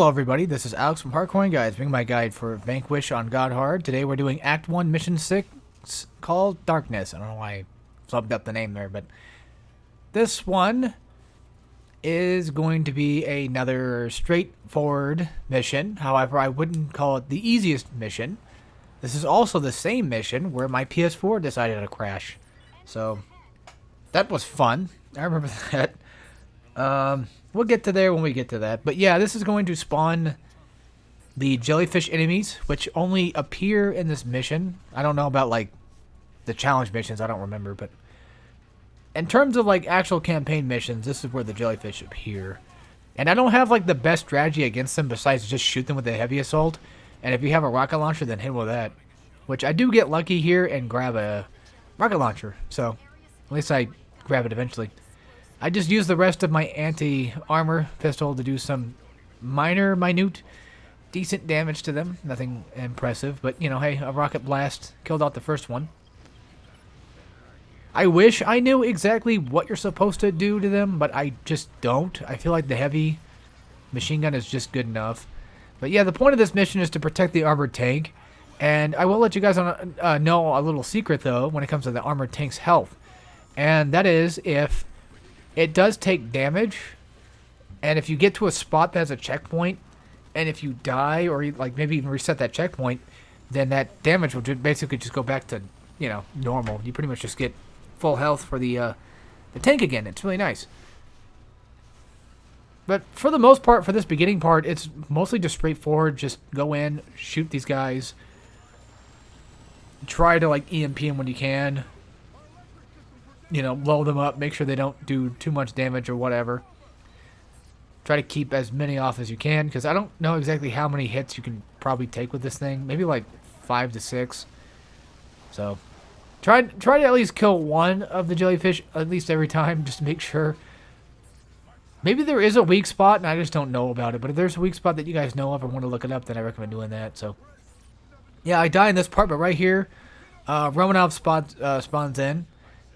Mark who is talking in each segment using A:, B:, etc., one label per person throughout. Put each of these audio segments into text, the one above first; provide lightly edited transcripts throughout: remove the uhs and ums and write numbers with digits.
A: Hello everybody, this is Alex from Hardcore Guides, bringing my guide for Vanquish on God Hard. Today we're doing Act 1, Mission 6, called Darkness. I don't know why I flubbed up the name there, but this one is going to be another straightforward mission. However, I wouldn't call it the easiest mission. This is also the same mission where my PS4 decided to crash. So, that was fun. I remember that. We'll get to there when we get to that. But yeah, this is going to spawn the jellyfish enemies, which only appear in this mission. I don't know about, like, the challenge missions. I don't remember. But in terms of, like, actual campaign missions, this is where the jellyfish appear. And I don't have, like, the best strategy against them besides just shoot them with the heavy assault. And if you have a rocket launcher, then hit them with that. Which I do get lucky here and grab a rocket launcher. So, at least I grab it eventually. I just use the rest of my anti-armor pistol to do some minute, decent damage to them. Nothing impressive, but, you know, hey, a rocket blast killed out the first one. I wish I knew exactly what you're supposed to do to them, but I just don't. I feel like the heavy machine gun is just good enough. But yeah, the point of this mission is to protect the armored tank. And I will let you guys know a little secret, though, when it comes to the armored tank's health. And that is, if it does take damage, and if you get to a spot that has a checkpoint, and if you die, or you, like, maybe even reset that checkpoint, then that damage will basically just go back to, you know, normal. You pretty much just get full health for the tank again. It's really nice. But for the most part, for this beginning part, it's mostly just straightforward. Just go in, shoot these guys, try to, like, EMP them when you can. You know, blow them up, make sure they don't do too much damage or whatever. Try to keep as many off as you can, because I don't know exactly how many hits you can probably take with this thing. Maybe like 5 to 6. So, try to at least kill one of the jellyfish at least every time, just to make sure. Maybe there is a weak spot, and I just don't know about it. But if there's a weak spot that you guys know of or want to look it up, then I recommend doing that. So, yeah, I die in this part, but right here, Romanov spawns in.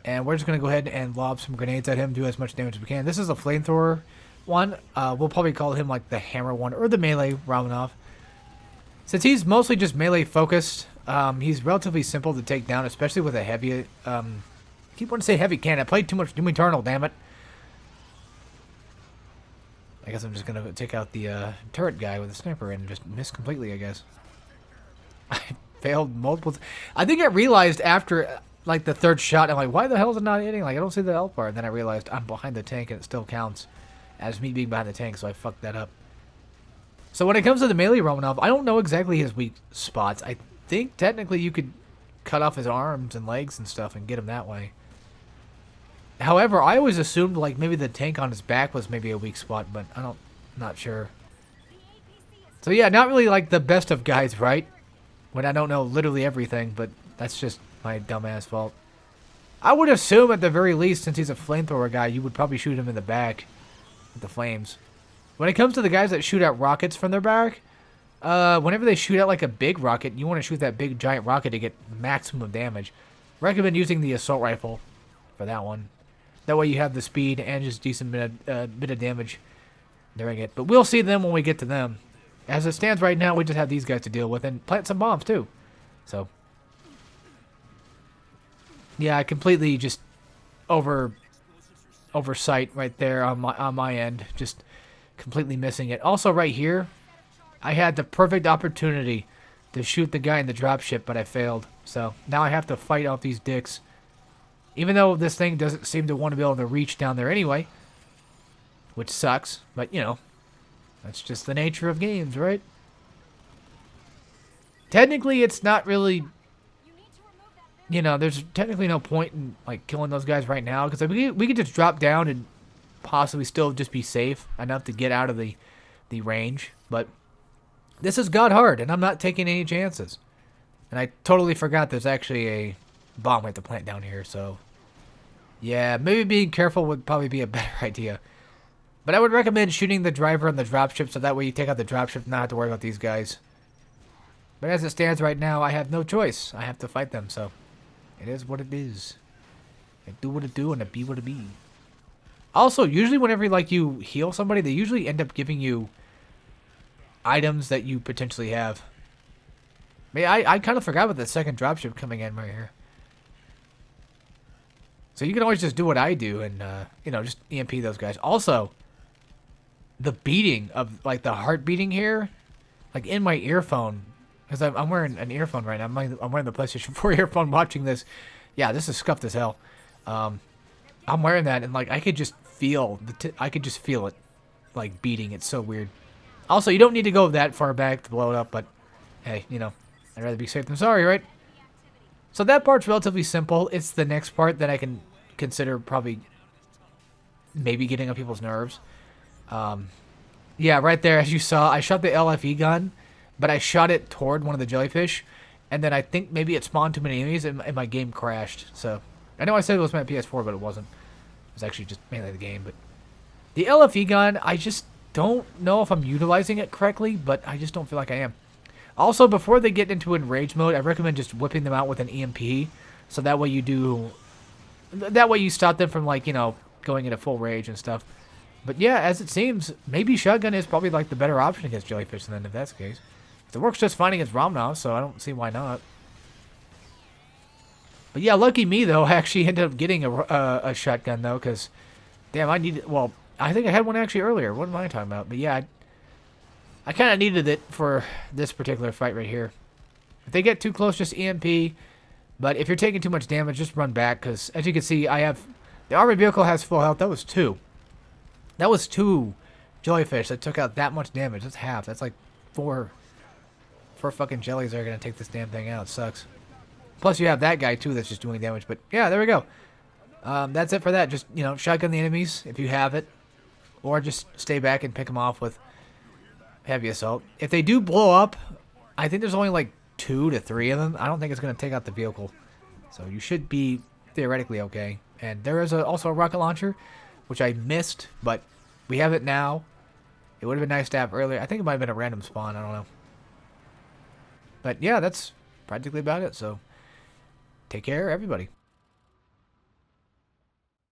A: And we're just going to go ahead and lob some grenades at him, do as much damage as we can. This is a flamethrower one. We'll probably call him like the hammer one or the melee Romanov. Since he's mostly just melee focused, he's relatively simple to take down, especially with a heavy... I keep wanting to say heavy cannon. I played too much Doom Eternal, damn it. I guess I'm just going to take out the turret guy with a sniper and just miss completely, I guess. I failed multiple... I think I realized after... like the third shot, I'm like, why the hell is it not hitting? Like, I don't see the health bar. And then I realized I'm behind the tank and it still counts as me being behind the tank, so I fucked that up. So when it comes to the melee Romanov, I don't know exactly his weak spots. I think technically you could cut off his arms and legs and stuff and get him that way. However, I always assumed like maybe the tank on his back was maybe a weak spot, but not sure. So yeah, not really like the best of guys, right? When I don't know literally everything, but that's just my dumbass fault. I would assume at the very least, since he's a flamethrower guy, you would probably shoot him in the back with the flames. When it comes to the guys that shoot out rockets from their back, whenever they shoot out like a big rocket, you want to shoot that big giant rocket to get maximum damage. Recommend using the assault rifle for that one. That way you have the speed and just decent bit of damage during it. But we'll see them when we get to them. As it stands right now, we just have these guys to deal with and plant some bombs too. So yeah, I completely just oversight right there on my end, just completely missing it. Also, right here, I had the perfect opportunity to shoot the guy in the dropship, but I failed. So now I have to fight off these dicks, even though this thing doesn't seem to want to be able to reach down there anyway, which sucks. But you know, that's just the nature of games, right? Technically, it's not really. You know, there's technically no point in, like, killing those guys right now. Because we could just drop down and possibly still just be safe enough to get out of the range. But this is God hard, and I'm not taking any chances. And I totally forgot there's actually a bomb we have to plant down here. So, yeah, maybe being careful would probably be a better idea. But I would recommend shooting the driver on the dropship so that way you take out the dropship and not have to worry about these guys. But as it stands right now, I have no choice. I have to fight them, so... it is what it is. I do what it do and it be what it be. Also, usually whenever like you heal somebody, they usually end up giving you items that you potentially have. I kind of forgot about the second dropship coming in right here. So you can always just do what I do and, you know, just EMP those guys. Also, the beating of, like, the heart beating here, like, in my earphone, because I'm wearing an earphone right now. I'm wearing the PlayStation 4 earphone watching this. Yeah, this is scuffed as hell. I'm wearing that, and, like, I could just feel, I could just feel it, like, beating. It's so weird. Also, you don't need to go that far back to blow it up, but, hey, you know, I'd rather be safe than sorry, right? So that part's relatively simple. It's the next part that I can consider probably maybe getting on people's nerves. Yeah, right there, as you saw, I shot the LFE gun, but I shot it toward one of the jellyfish, and then I think maybe it spawned too many enemies, and my game crashed. So I know I said it was my PS4, but it wasn't. It was actually just mainly the game. But the LFE gun, I just don't know if I'm utilizing it correctly, but I just don't feel like I am. Also, before they get into enrage mode, I recommend just whipping them out with an EMP, so that way you stop them from, like, you know, going into full rage and stuff. But yeah, as it seems, maybe shotgun is probably, like, the better option against jellyfish then, if that's the case. It works just fine against Romnov, so I don't see why not. But yeah, lucky me, though, I actually ended up getting a shotgun, though, because, damn, I needed, well, I think I had one actually earlier. What am I talking about? But yeah, I kind of needed it for this particular fight right here. If they get too close, just EMP. But if you're taking too much damage, just run back, because as you can see, I have, the armored vehicle has full health. That was 2. That was 2 jellyfish that took out that much damage. That's half. That's like 4 fucking jellies that are going to take this damn thing out. It sucks. Plus, you have that guy, too, that's just doing damage. But, yeah, there we go. That's it for that. Just, you know, shotgun the enemies if you have it. Or just stay back and pick them off with heavy assault. If they do blow up, I think there's only, like, 2 to 3 of them. I don't think it's going to take out the vehicle. So you should be theoretically okay. And there is also a rocket launcher, which I missed, but we have it now. It would have been nice to have earlier. I think it might have been a random spawn. I don't know. But yeah, that's practically about it. So take care, everybody.